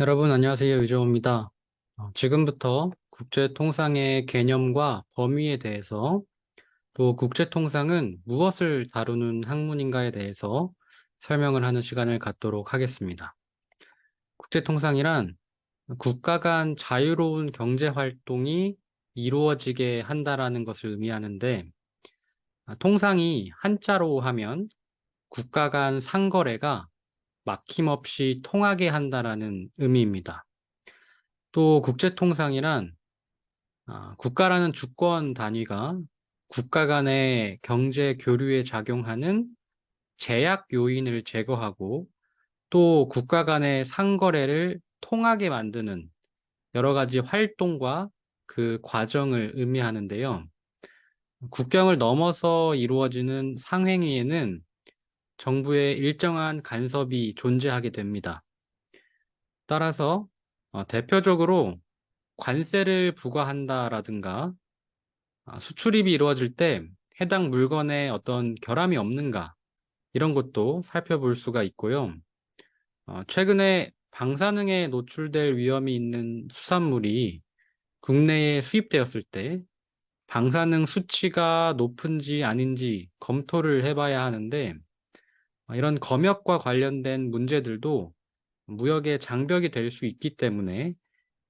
여러분 안녕하세요. 유정호입니다. 지금부터 국제통상의 개념과 범위에 대해서 또 국제통상은 무엇을 다루는 학문인가에 대해서 설명을 하는 시간을 갖도록 하겠습니다. 국제통상이란 국가 간 자유로운 경제 활동이 이루어지게 한다라는 것을 의미하는데, 통상이 한자로 하면 국가 간 상거래가 막힘없이 통하게 한다라는 의미입니다. 또 국제통상이란 국가라는 주권 단위가 국가 간의 경제 교류에 작용하는 제약 요인을 제거하고 또 국가 간의 상거래를 통하게 만드는 여러 가지 활동과 그 과정을 의미하는데요. 국경을 넘어서 이루어지는 상행위에는 정부의 일정한 간섭이 존재하게 됩니다. 따라서 대표적으로 관세를 부과한다라든가 수출입이 이루어질 때 해당 물건에 어떤 결함이 없는가 이런 것도 살펴볼 수가 있고요. 최근에 방사능에 노출될 위험이 있는 수산물이 국내에 수입되었을 때 방사능 수치가 높은지 아닌지 검토를 해봐야 하는데, 이런 검역과 관련된 문제들도 무역의 장벽이 될 수 있기 때문에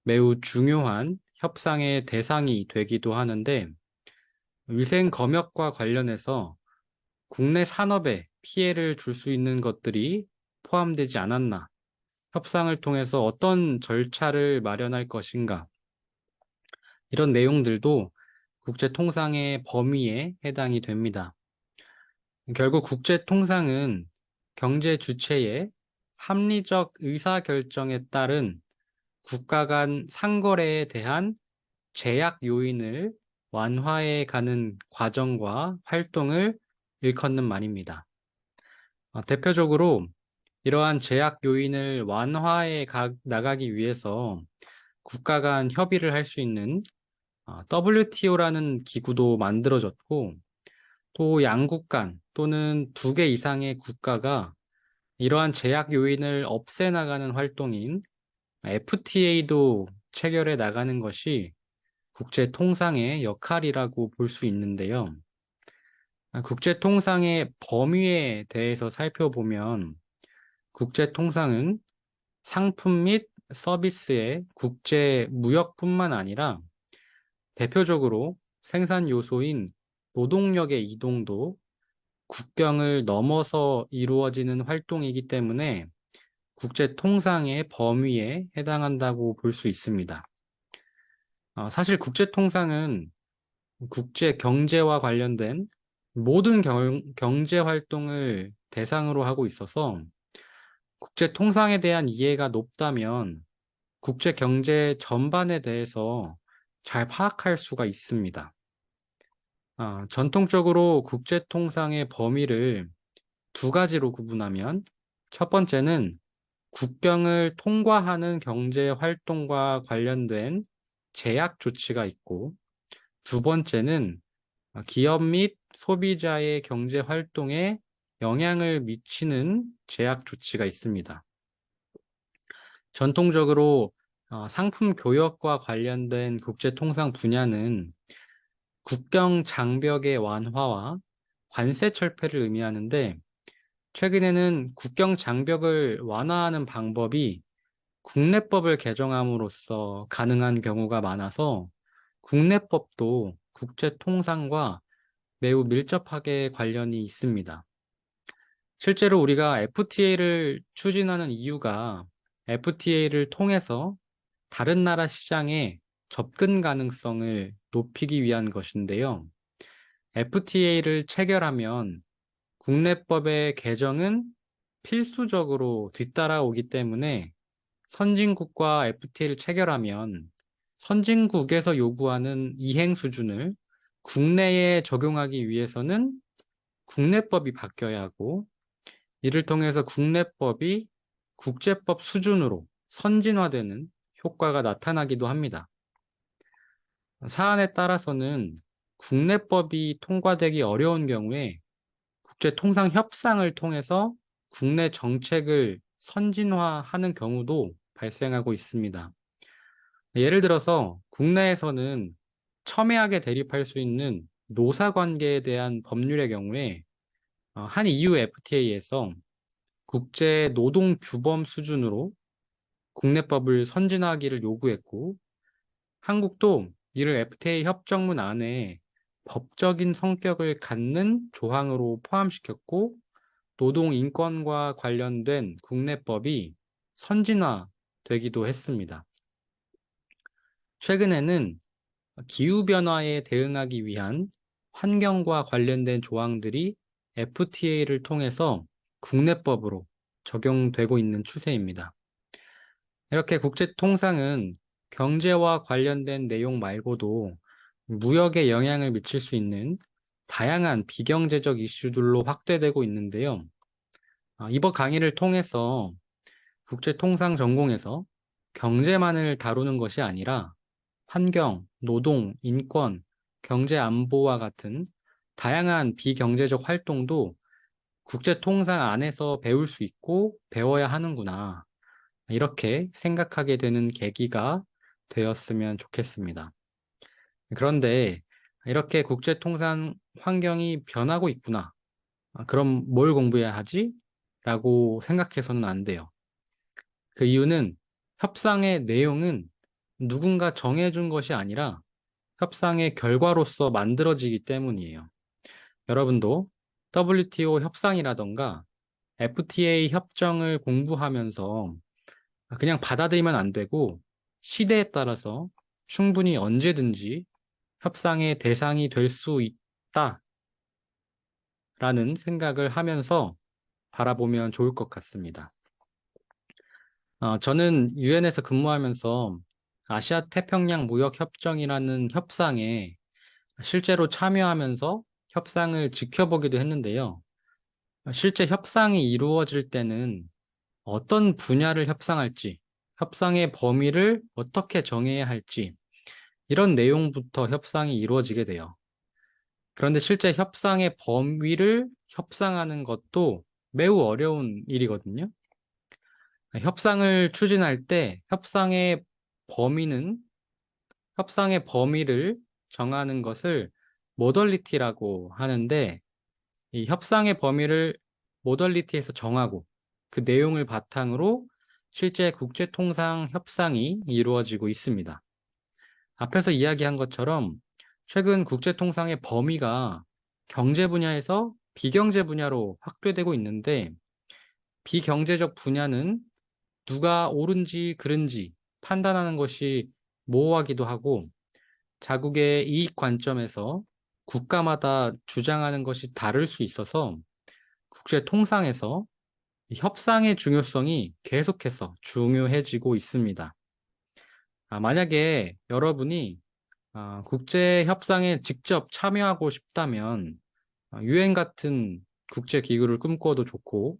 매우 중요한 협상의 대상이 되기도 하는데, 위생 검역과 관련해서 국내 산업에 피해를 줄 수 있는 것들이 포함되지 않았나, 협상을 통해서 어떤 절차를 마련할 것인가, 이런 내용들도 국제통상의 범위에 해당이 됩니다. 결국 국제통상은 경제 주체의 합리적 의사결정에 따른 국가 간 상거래에 대한 제약 요인을 완화해 가는 과정과 활동을 일컫는 말입니다. 대표적으로 이러한 제약 요인을 나가기 위해서 국가 간 협의를 할 수 있는 WTO라는 기구도 만들어졌고, 또 양국 간 또는 두 개 이상의 국가가 이러한 제약 요인을 없애나가는 활동인 FTA도 체결해 나가는 것이 국제 통상의 역할이라고 볼 수 있는데요. 국제 통상의 범위에 대해서 살펴보면 국제 통상은 상품 및 서비스의 국제 무역뿐만 아니라 대표적으로 생산 요소인 노동력의 이동도 국경을 넘어서 이루어지는 활동이기 때문에 국제 통상의 범위에 해당한다고 볼 수 있습니다. 사실 국제 통상은 국제 경제와 관련된 모든 경제 활동을 대상으로 하고 있어서 국제 통상에 대한 이해가 높다면 국제 경제 전반에 대해서 잘 파악할 수가 있습니다. 전통적으로 국제 통상의 범위를 두 가지로 구분하면, 첫 번째는 국경을 통과하는 경제 활동과 관련된 제약 조치가 있고, 두 번째는 기업 및 소비자의 경제 활동에 영향을 미치는 제약 조치가 있습니다. 전통적으로 상품 교역과 관련된 국제 통상 분야는 국경 장벽의 완화와 관세 철폐를 의미하는데, 최근에는 국경 장벽을 완화하는 방법이 국내법을 개정함으로써 가능한 경우가 많아서 국내법도 국제 통상과 매우 밀접하게 관련이 있습니다. 실제로 우리가 FTA를 추진하는 이유가 FTA를 통해서 다른 나라 시장에 접근 가능성을 높이기 위한 것인데요. FTA를 체결하면 국내법의 개정은 필수적으로 뒤따라오기 때문에 선진국과 FTA를 체결하면 선진국에서 요구하는 이행 수준을 국내에 적용하기 위해서는 국내법이 바뀌어야 하고, 이를 통해서 국내법이 국제법 수준으로 선진화되는 효과가 나타나기도 합니다. 사안에 따라서는 국내법이 통과되기 어려운 경우에 국제통상협상을 통해서 국내 정책을 선진화하는 경우도 발생하고 있습니다. 예를 들어서 국내에서는 첨예하게 대립할 수 있는 노사관계에 대한 법률의 경우에 한 EU FTA에서 국제 노동 규범 수준으로 국내법을 선진화하기를 요구했고, 한국도 이를 FTA 협정문 안에 법적인 성격을 갖는 조항으로 포함시켰고, 노동 인권과 관련된 국내법이 선진화되기도 했습니다. 최근에는 기후변화에 대응하기 위한 환경과 관련된 조항들이 FTA를 통해서 국내법으로 적용되고 있는 추세입니다. 이렇게 국제통상은 경제와 관련된 내용 말고도 무역에 영향을 미칠 수 있는 다양한 비경제적 이슈들로 확대되고 있는데요. 이번 강의를 통해서 국제통상 전공에서 경제만을 다루는 것이 아니라 환경, 노동, 인권, 경제 안보와 같은 다양한 비경제적 활동도 국제통상 안에서 배울 수 있고 배워야 하는구나. 이렇게 생각하게 되는 계기가 되었으면 좋겠습니다. 그런데 이렇게 국제통상 환경이 변하고 있구나. 그럼 뭘 공부해야 하지? 라고 생각해서는 안 돼요. 그 이유는 협상의 내용은 누군가 정해준 것이 아니라 협상의 결과로서 만들어지기 때문이에요. 여러분도 WTO 협상이라던가 FTA 협정을 공부하면서 그냥 받아들이면 안 되고 시대에 따라서 충분히 언제든지 협상의 대상이 될 수 있다라는 생각을 하면서 바라보면 좋을 것 같습니다. 저는 유엔에서 근무하면서 아시아 태평양 무역 협정이라는 협상에 실제로 참여하면서 협상을 지켜보기도 했는데요. 실제 협상이 이루어질 때는 어떤 분야를 협상할지, 협상의 범위를 어떻게 정해야 할지, 이런 내용부터 협상이 이루어지게 돼요. 그런데 실제 협상의 범위를 협상하는 것도 매우 어려운 일이거든요. 협상을 추진할 때 범위는, 협상의 범위를 정하는 것을 모덜리티라고 하는데, 이 협상의 범위를 모덜리티에서 정하고 그 내용을 바탕으로 실제 국제통상 협상이 이루어지고 있습니다. 앞에서 이야기한 것처럼 최근 국제통상의 범위가 경제 분야에서 비경제 분야로 확대되고 있는데, 비경제적 분야는 누가 옳은지 그른지 판단하는 것이 모호하기도 하고, 자국의 이익 관점에서 국가마다 주장하는 것이 다를 수 있어서 국제 통상에서 협상의 중요성이 계속해서 중요해지고 있습니다. 만약에 여러분이 국제 협상에 직접 참여하고 싶다면 유엔 같은 국제 기구를 꿈꿔도 좋고,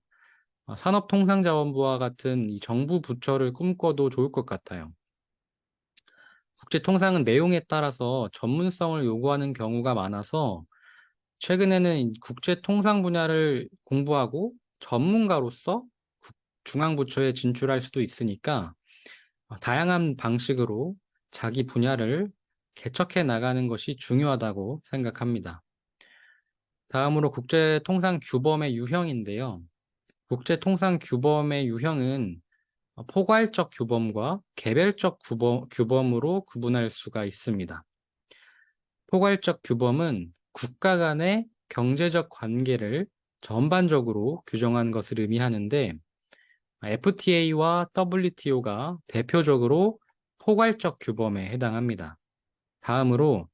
산업통상자원부와 같은 이 정부 부처를 꿈꿔도 좋을 것 같아요. 국제 통상은 내용에 따라서 전문성을 요구하는 경우가 많아서 최근에는 국제 통상 분야를 공부하고 전문가로서 중앙부처에 진출할 수도 있으니까 다양한 방식으로 자기 분야를 개척해 나가는 것이 중요하다고 생각합니다. 다음으로 국제 통상 규범의 유형인데요. 국제 통상 규범의 유형은 포괄적 규범과 개별적 규범으로 구분할 수가 있습니다. 포괄적 규범은 국가 간의 경제적 관계를 전반적으로 규정한 것을 의미하는데, FTA와 WTO가 대표적으로 포괄적 규범에 해당합니다. 다음으로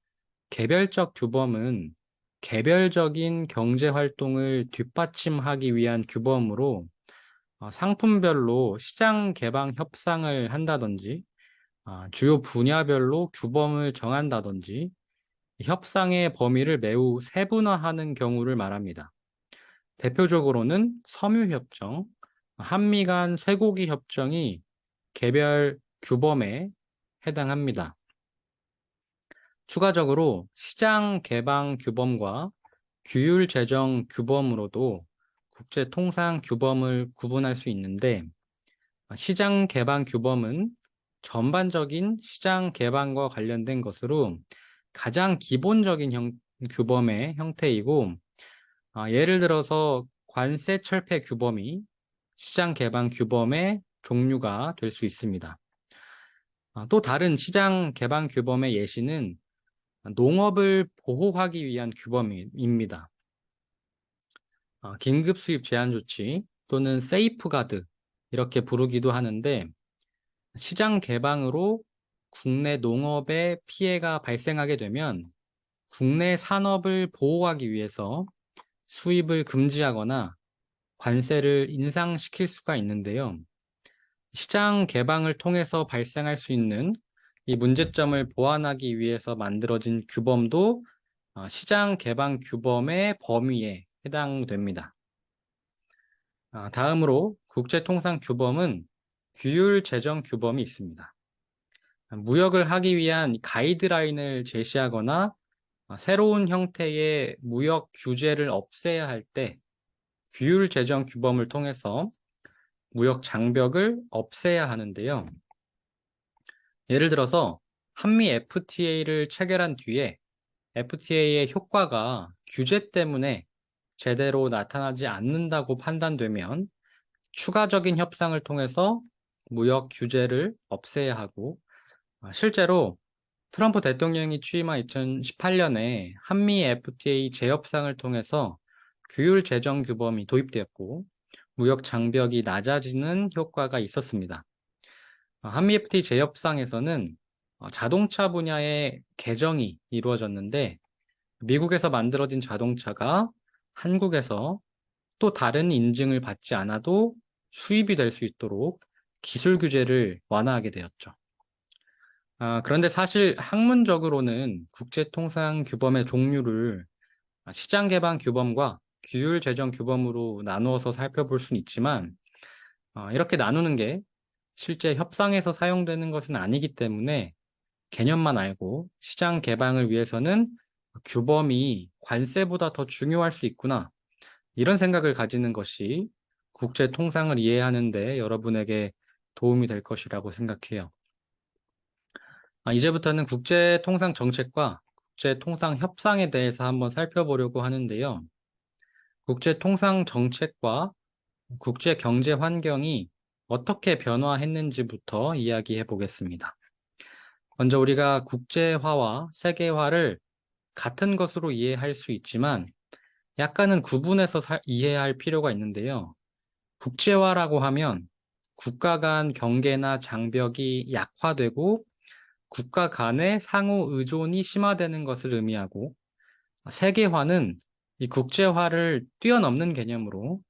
개별적 규범은 개별적인 경제 활동을 뒷받침하기 위한 규범으로 상품별로 시장 개방 협상을 한다든지, 주요 분야별로 규범을 정한다든지, 협상의 범위를 매우 세분화하는 경우를 말합니다. 대표적으로는 섬유협정, 한미 간 쇠고기 협정이 개별 규범에 해당합니다. 추가적으로 시장 개방 규범과 규율 제정 규범으로도 국제 통상 규범을 구분할 수 있는데, 시장 개방 규범은 전반적인 시장 개방과 관련된 것으로 가장 기본적인 규범의 형태이고, 예를 들어서 관세 철폐 규범이 시장 개방 규범의 종류가 될 수 있습니다. 또 다른 시장 개방 규범의 예시는 농업을 보호하기 위한 규범입니다. 긴급 수입 제한 조치 또는 세이프가드 이렇게 부르기도 하는데, 시장 개방으로 국내 농업에 피해가 발생하게 되면 국내 산업을 보호하기 위해서 수입을 금지하거나 관세를 인상시킬 수가 있는데요. 시장 개방을 통해서 발생할 수 있는 이 문제점을 보완하기 위해서 만들어진 규범도 시장 개방 규범의 범위에 해당됩니다. 다음으로 국제통상규범은 규율 제정 규범이 있습니다. 무역을 하기 위한 가이드라인을 제시하거나 새로운 형태의 무역 규제를 없애야 할 때 규율 제정 규범을 통해서 무역 장벽을 없애야 하는데요. 예를 들어서 한미 FTA를 체결한 뒤에 FTA의 효과가 규제 때문에 제대로 나타나지 않는다고 판단되면 추가적인 협상을 통해서 무역 규제를 없애야 하고, 실제로 트럼프 대통령이 취임한 2018년에 한미 FTA 재협상을 통해서 규율 제정 규범이 도입되었고 무역 장벽이 낮아지는 효과가 있었습니다. 한미 FTA 재협상에서는 자동차 분야의 개정이 이루어졌는데, 미국에서 만들어진 자동차가 한국에서 또 다른 인증을 받지 않아도 수입이 될 수 있도록 기술 규제를 완화하게 되었죠. 그런데 사실 학문적으로는 국제통상 규범의 종류를 시장 개방 규범과 규율 제정 규범으로 나누어서 살펴볼 수는 있지만, 이렇게 나누는 게 실제 협상에서 사용되는 것은 아니기 때문에 개념만 알고 시장 개방을 위해서는 규범이 관세보다 더 중요할 수 있구나, 이런 생각을 가지는 것이 국제 통상을 이해하는 데 여러분에게 도움이 될 것이라고 생각해요. 이제부터는 국제 통상 정책과 국제 통상 협상에 대해서 한번 살펴보려고 하는데요. 국제 통상 정책과 국제 경제 환경이 어떻게 변화했는지부터 이야기해 보겠습니다. 먼저 우리가 국제화와 세계화를 같은 것으로 이해할 수 있지만 약간은 구분해서 이해할 필요가 있는데요. 국제화라고 하면 국가 간 경계나 장벽이 약화되고 국가 간의 상호 의존이 심화되는 것을 의미하고, 세계화는 이 국제화를 뛰어넘는 개념으로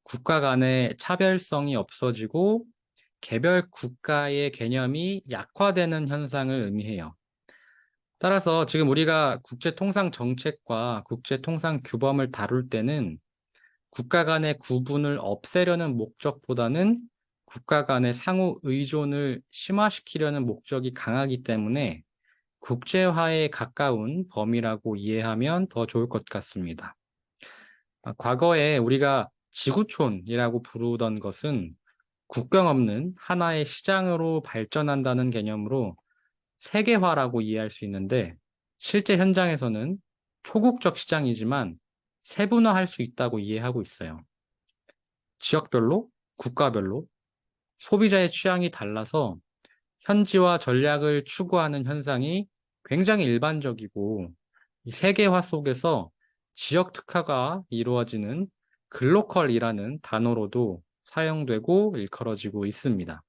국가 간의 차별성이 없어지고 개별 국가의 개념이 약화되는 현상을 의미해요. 따라서 지금 우리가 국제통상 정책과 국제통상 규범을 다룰 때는 국가 간의 구분을 없애려는 목적보다는 국가 간의 상호 의존을 심화시키려는 목적이 강하기 때문에 국제화에 가까운 범위라고 이해하면 더 좋을 것 같습니다. 과거에 우리가 지구촌이라고 부르던 것은 국경 없는 하나의 시장으로 발전한다는 개념으로 세계화라고 이해할 수 있는데, 실제 현장에서는 초국적 시장이지만 세분화할 수 있다고 이해하고 있어요. 지역별로, 국가별로 소비자의 취향이 달라서 현지화 전략을 추구하는 현상이 굉장히 일반적이고, 이 세계화 속에서 지역 특화가 이루어지는 글로컬이라는 단어로도 사용되고 일컬어지고 있습니다.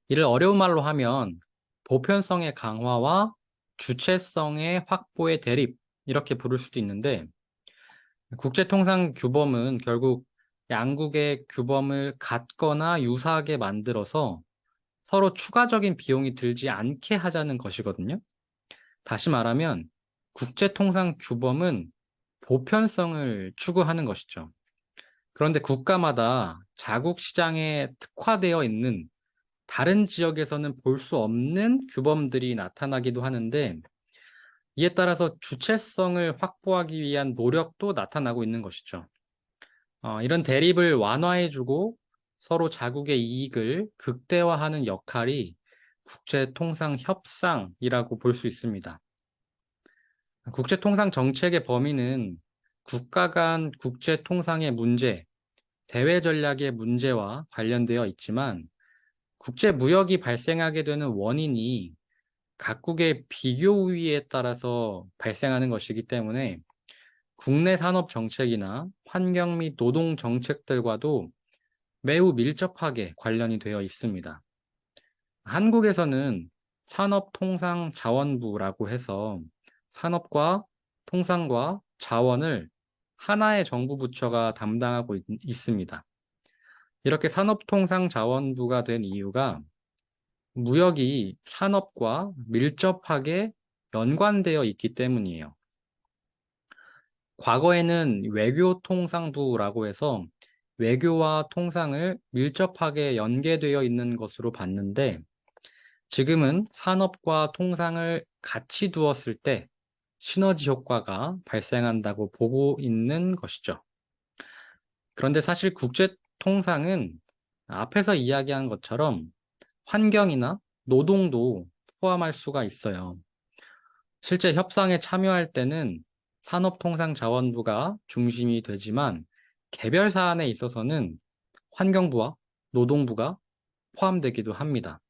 이를 어려운 말로 하면 보편성의 강화와 주체성의 확보의 대립, 이렇게 부를 수도 있는데, 국제통상규범은 결국 양국의 규범을 같거나 유사하게 만들어서 서로 추가적인 비용이 들지 않게 하자는 것이거든요. 다시 말하면 국제통상규범은 보편성을 추구하는 것이죠. 그런데 국가마다 자국 시장에 특화되어 있는 다른 지역에서는 볼 수 없는 규범들이 나타나기도 하는데, 이에 따라서 주체성을 확보하기 위한 노력도 나타나고 있는 것이죠. 이런 대립을 완화해주고 서로 자국의 이익을 극대화하는 역할이 국제통상 협상이라고 볼 수 있습니다. 국제통상 정책의 범위는 국가 간 국제통상의 문제, 대외 전략의 문제와 관련되어 있지만 국제 무역이 발생하게 되는 원인이 각국의 비교 우위에 따라서 발생하는 것이기 때문에 국내 산업 정책이나 환경 및 노동 정책들과도 매우 밀접하게 관련이 되어 있습니다. 한국에서는 산업통상자원부라고 해서 산업과 통상과 자원을 하나의 정부 부처가 담당하고 있습니다. 이렇게 산업통상자원부가 된 이유가 무역이 산업과 밀접하게 연관되어 있기 때문이에요. 과거에는 외교통상부라고 해서 외교와 통상을 밀접하게 연계되어 있는 것으로 봤는데 지금은 산업과 통상을 같이 두었을 때 시너지 효과가 발생한다고 보고 있는 것이죠. 그런데 사실 국제 통상은 앞에서 이야기한 것처럼 환경이나 노동도 포함할 수가 있어요. 실제 협상에 참여할 때는 산업통상자원부가 중심이 되지만 개별 사안에 있어서는 환경부와 노동부가 포함되기도 합니다.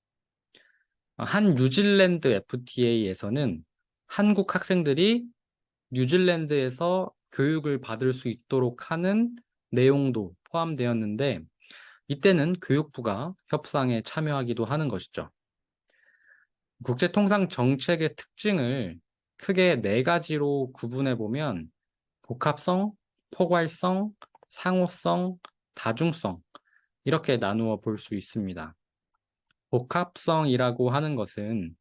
한 뉴질랜드 FTA에서는 한국 학생들이 뉴질랜드에서 교육을 받을 수 있도록 하는 내용도 포함되었는데 이때는 교육부가 협상에 참여하기도 하는 것이죠. 국제통상 정책의 특징을 크게 네 가지로 구분해 보면 복합성, 포괄성, 상호성, 다중성 이렇게 나누어 볼 수 있습니다. 복합성이라고 하는 것은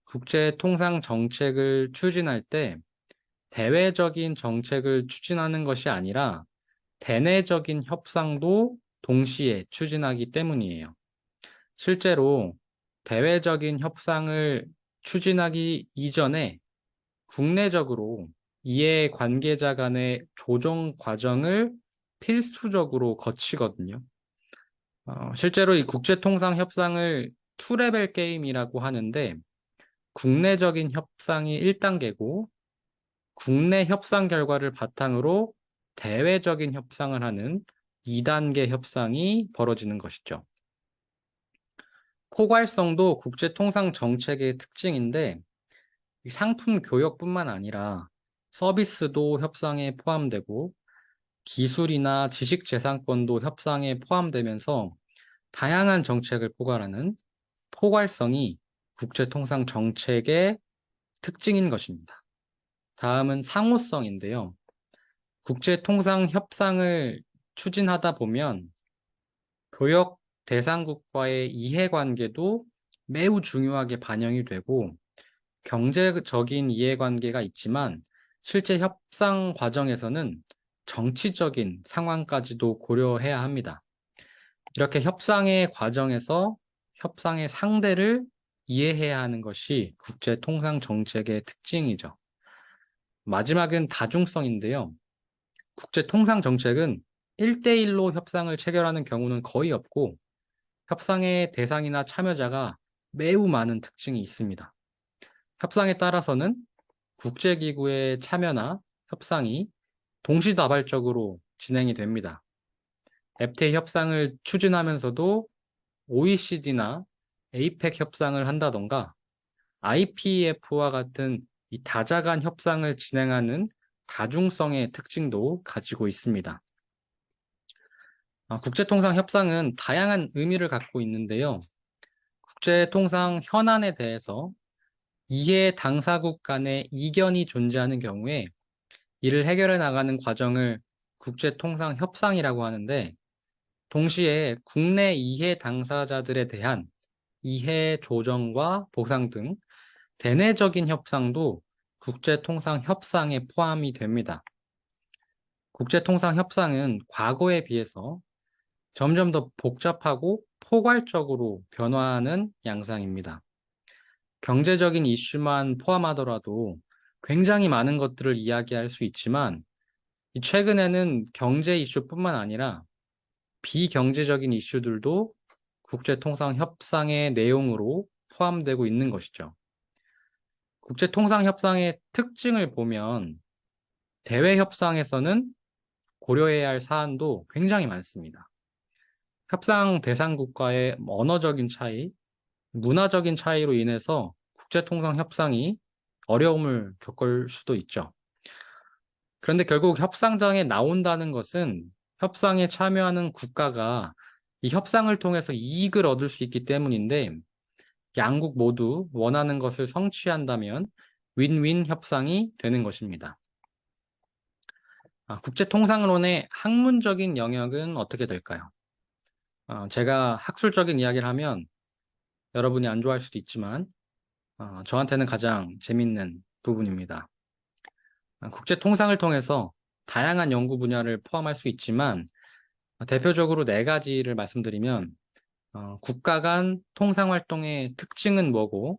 국제통상 정책을 추진할 때 대외적인 정책을 추진하는 것이 아니라 대내적인 협상도 동시에 추진하기 때문이에요. 실제로 대외적인 협상을 추진하기 이전에 국내적으로 이해 관계자 간의 조정 과정을 필수적으로 거치거든요. 실제로 이 국제통상 협상을 투레벨 게임이라고 하는데 국내적인 협상이 1단계고 국내 협상 결과를 바탕으로 대외적인 협상을 하는 2단계 협상이 벌어지는 것이죠. 포괄성도 국제통상 정책의 특징인데 상품 교역뿐만 아니라 서비스도 협상에 포함되고 기술이나 지식재산권도 협상에 포함되면서 다양한 정책을 포괄하는 포괄성이 국제통상 정책의 특징인 것입니다. 다음은 상호성인데요. 국제통상 협상을 추진하다 보면 교역 대상국과의 이해관계도 매우 중요하게 반영이 되고 경제적인 이해관계가 있지만 실제 협상 과정에서는 정치적인 상황까지도 고려해야 합니다. 이렇게 협상의 과정에서 협상의 상대를 이해해야 하는 것이 국제통상 정책의 특징이죠. 마지막은 다중성인데요. 국제통상 정책은 1대1로 협상을 체결하는 경우는 거의 없고 협상의 대상이나 참여자가 매우 많은 특징이 있습니다. 협상에 따라서는 국제기구의 참여나 협상이 동시다발적으로 진행이 됩니다. FTA 협상을 추진하면서도 OECD나 APEC 협상을 한다던가 IPEF와 같은 이 다자간 협상을 진행하는 다중성의 특징도 가지고 있습니다. 국제통상 협상은 다양한 의미를 갖고 있는데요. 국제통상 현안에 대해서 이해 당사국 간의 이견이 존재하는 경우에 이를 해결해 나가는 과정을 국제통상 협상이라고 하는데 동시에 국내 이해 당사자들에 대한 이해 조정과 보상 등 대내적인 협상도 국제통상 협상에 포함이 됩니다. 국제통상 협상은 과거에 비해서 점점 더 복잡하고 포괄적으로 변화하는 양상입니다. 경제적인 이슈만 포함하더라도 굉장히 많은 것들을 이야기할 수 있지만 최근에는 경제 이슈뿐만 아니라 비경제적인 이슈들도 국제통상협상의 내용으로 포함되고 있는 것이죠. 국제통상협상의 특징을 보면 대외협상에서는 고려해야 할 사안도 굉장히 많습니다. 협상 대상 국가의 언어적인 차이, 문화적인 차이로 인해서 국제통상협상이 어려움을 겪을 수도 있죠. 그런데 결국 협상장에 나온다는 것은 협상에 참여하는 국가가 이 협상을 통해서 이익을 얻을 수 있기 때문인데 양국 모두 원하는 것을 성취한다면 윈윈 협상이 되는 것입니다. 국제통상론의 학문적인 영역은 어떻게 될까요? 제가 학술적인 이야기를 하면 여러분이 안 좋아할 수도 있지만 저한테는 가장 재밌는 부분입니다. 국제통상을 통해서 다양한 연구 분야를 포함할 수 있지만 대표적으로 네 가지를 말씀드리면 국가 간 통상 활동의 특징은 뭐고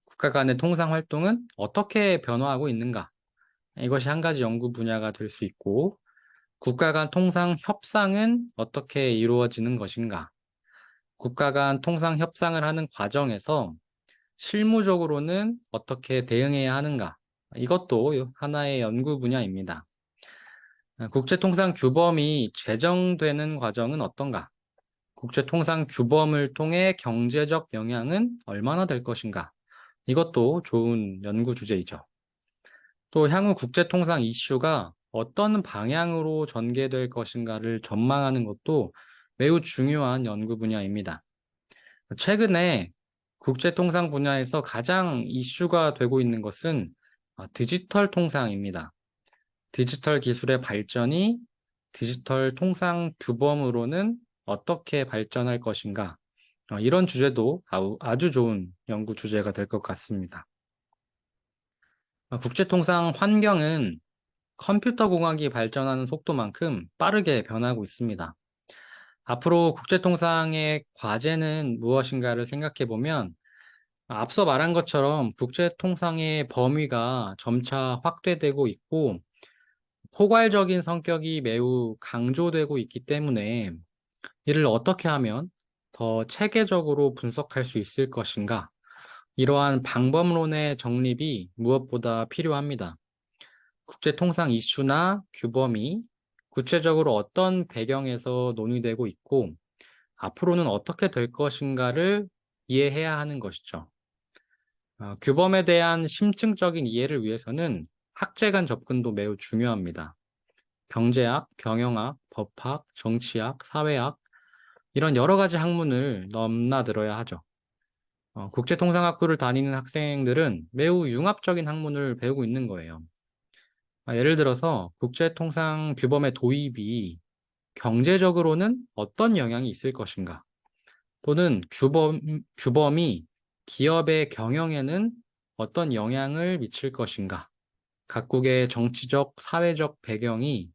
국가 간의 통상 활동은 어떻게 변화하고 있는가? 이것이 한 가지 연구 분야가 될 수 있고 국가 간 통상 협상은 어떻게 이루어지는 것인가? 국가 간 통상 협상을 하는 과정에서 실무적으로는 어떻게 대응해야 하는가? 이것도 하나의 연구 분야입니다. 국제통상 규범이 제정되는 과정은 어떤가? 국제통상 규범을 통해 경제적 영향은 얼마나 될 것인가? 이것도 좋은 연구 주제이죠. 또 향후 국제통상 이슈가 어떤 방향으로 전개될 것인가를 전망하는 것도 매우 중요한 연구 분야입니다. 최근에 국제통상 분야에서 가장 이슈가 되고 있는 것은 디지털 통상입니다. 디지털 기술의 발전이 디지털 통상 규범으로는 어떻게 발전할 것인가? 이런 주제도 아주 좋은 연구 주제가 될 것 같습니다. 국제통상 환경은 컴퓨터 공학이 발전하는 속도만큼 빠르게 변하고 있습니다. 앞으로 국제통상의 과제는 무엇인가를 생각해 보면 앞서 말한 것처럼 국제통상의 범위가 점차 확대되고 있고 포괄적인 성격이 매우 강조되고 있기 때문에 이를 어떻게 하면 더 체계적으로 분석할 수 있을 것인가? 이러한 방법론의 정립이 무엇보다 필요합니다. 국제통상 이슈나 규범이 구체적으로 어떤 배경에서 논의되고 있고 앞으로는 어떻게 될 것인가를 이해해야 하는 것이죠. 규범에 대한 심층적인 이해를 위해서는 학제 간 접근도 매우 중요합니다. 경제학, 경영학, 법학, 정치학, 사회학 이런 여러 가지 학문을 넘나들어야 하죠. 국제통상학부를 다니는 학생들은 매우 융합적인 학문을 배우고 있는 거예요. 예를 들어서 국제통상 규범의 도입이 경제적으로는 어떤 영향이 있을 것인가? 또는 규범이 기업의 경영에는 어떤 영향을 미칠 것인가? 각국의 정치적, 사회적 배경이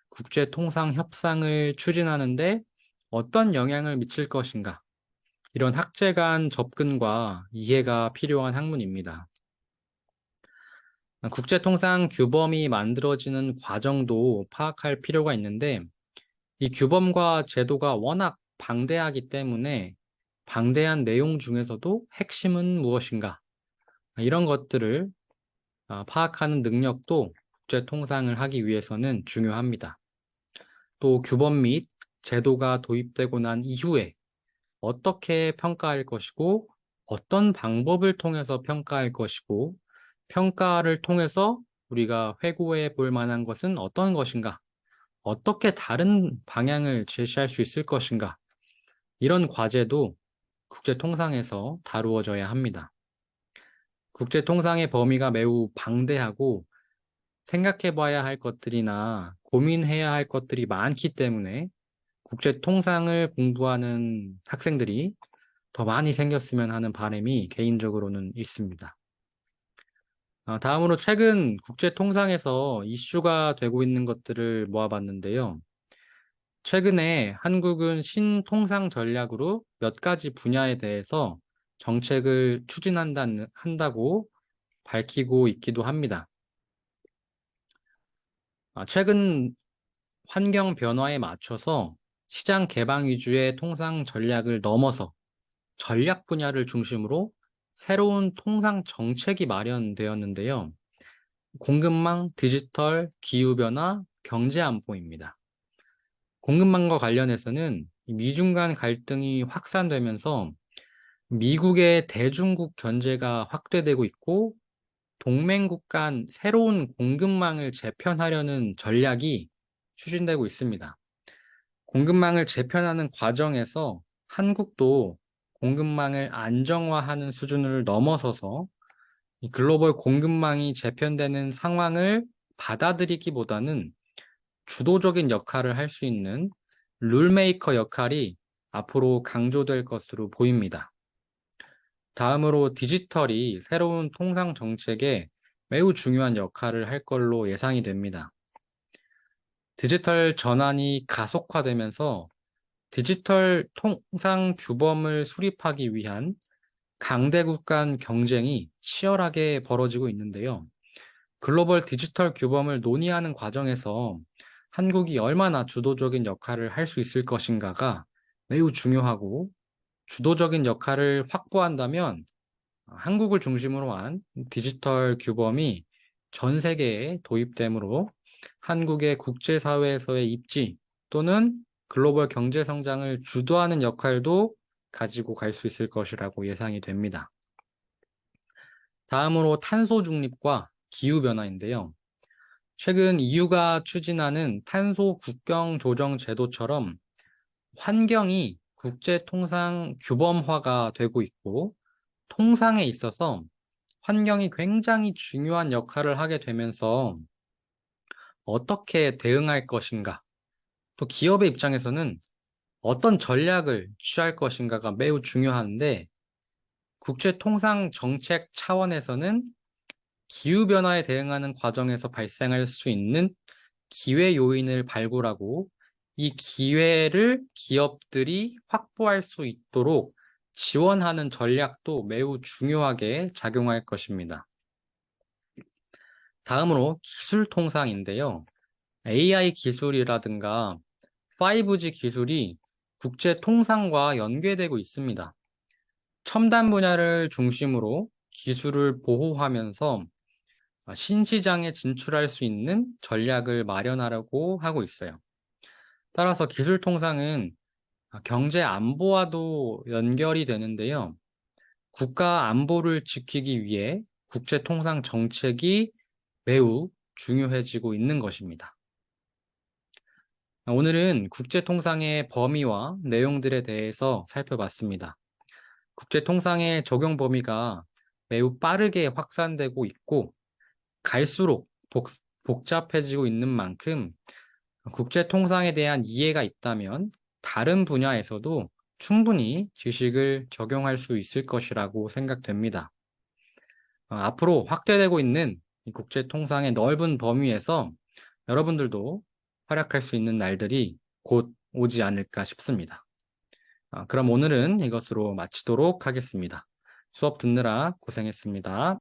국제통상 협상을 추진하는데 어떤 영향을 미칠 것인가? 이런 학제 간 접근과 이해가 필요한 학문입니다. 국제통상 규범이 만들어지는 과정도 파악할 필요가 있는데 이 규범과 제도가 워낙 방대하기 때문에 방대한 내용 중에서도 핵심은 무엇인가? 이런 것들을 파악하는 능력도 국제통상을 하기 위해서는 중요합니다. 또 규범 및 제도가 도입되고 난 이후에 어떻게 평가할 것이고 어떤 방법을 통해서 평가할 것이고 평가를 통해서 우리가 회고해 볼 만한 것은 어떤 것인가? 어떻게 다른 방향을 제시할 수 있을 것인가? 이런 과제도 국제통상에서 다루어져야 합니다. 국제통상의 범위가 매우 방대하고 생각해 봐야 할 것들이나 고민해야 할 것들이 많기 때문에 국제통상을 공부하는 학생들이 더 많이 생겼으면 하는 바람이 개인적으로는 있습니다. 다음으로 최근 국제통상에서 이슈가 되고 있는 것들을 모아봤는데요. 최근에 한국은 신통상 전략으로 몇 가지 분야에 대해서 정책을 한다고 밝히고 있기도 합니다. 최근 환경 변화에 맞춰서 시장 개방 위주의 통상 전략을 넘어서 전략 분야를 중심으로 새로운 통상 정책이 마련되었는데요. 공급망, 디지털, 기후변화, 경제안보입니다. 공급망과 관련해서는 미중 간 갈등이 확산되면서 미국의 대중국 견제가 확대되고 있고 동맹국 간 새로운 공급망을 재편하려는 전략이 추진되고 있습니다. 공급망을 재편하는 과정에서 한국도 공급망을 안정화하는 수준을 넘어서서 이 글로벌 공급망이 재편되는 상황을 받아들이기보다는 주도적인 역할을 할 수 있는 룰메이커 역할이 앞으로 강조될 것으로 보입니다. 다음으로 디지털이 새로운 통상 정책에 매우 중요한 역할을 할 걸로 예상이 됩니다. 디지털 전환이 가속화되면서 디지털 통상 규범을 수립하기 위한 강대국 간 경쟁이 치열하게 벌어지고 있는데요. 글로벌 디지털 규범을 논의하는 과정에서 한국이 얼마나 주도적인 역할을 할 수 있을 것인가가 매우 중요하고 주도적인 역할을 확보한다면 한국을 중심으로 한 디지털 규범이 전 세계에 도입되므로 한국의 국제사회에서의 입지 또는 글로벌 경제 성장을 주도하는 역할도 가지고 갈 수 있을 것이라고 예상이 됩니다. 다음으로 탄소 중립과 기후 변화인데요. 최근 EU가 추진하는 탄소 국경 조정 제도처럼 환경이 국제 통상 규범화가 되고 있고 통상에 있어서 환경이 굉장히 중요한 역할을 하게 되면서 어떻게 대응할 것인가, 또 기업의 입장에서는 어떤 전략을 취할 것인가가 매우 중요한데 국제 통상 정책 차원에서는 기후변화에 대응하는 과정에서 발생할 수 있는 기회 요인을 발굴하고 이 기회를 기업들이 확보할 수 있도록 지원하는 전략도 매우 중요하게 작용할 것입니다. 다음으로 기술 통상인데요. AI 기술이라든가 5G 기술이 국제 통상과 연계되고 있습니다. 첨단 분야를 중심으로 기술을 보호하면서 신시장에 진출할 수 있는 전략을 마련하려고 하고 있어요. 따라서 기술 통상은 경제 안보와도 연결이 되는데요. 국가 안보를 지키기 위해 국제 통상 정책이 매우 중요해지고 있는 것입니다. 오늘은 국제 통상의 범위와 내용들에 대해서 살펴봤습니다. 국제 통상의 적용 범위가 매우 빠르게 확산되고 있고 갈수록 복잡해지고 있는 만큼 국제 통상에 대한 이해가 있다면 다른 분야에서도 충분히 지식을 적용할 수 있을 것이라고 생각됩니다. 앞으로 확대되고 있는 이 국제 통상의 넓은 범위에서 여러분들도 활약할 수 있는 날들이 곧 오지 않을까 싶습니다. 그럼 오늘은 이것으로 마치도록 하겠습니다. 수업 듣느라 고생했습니다.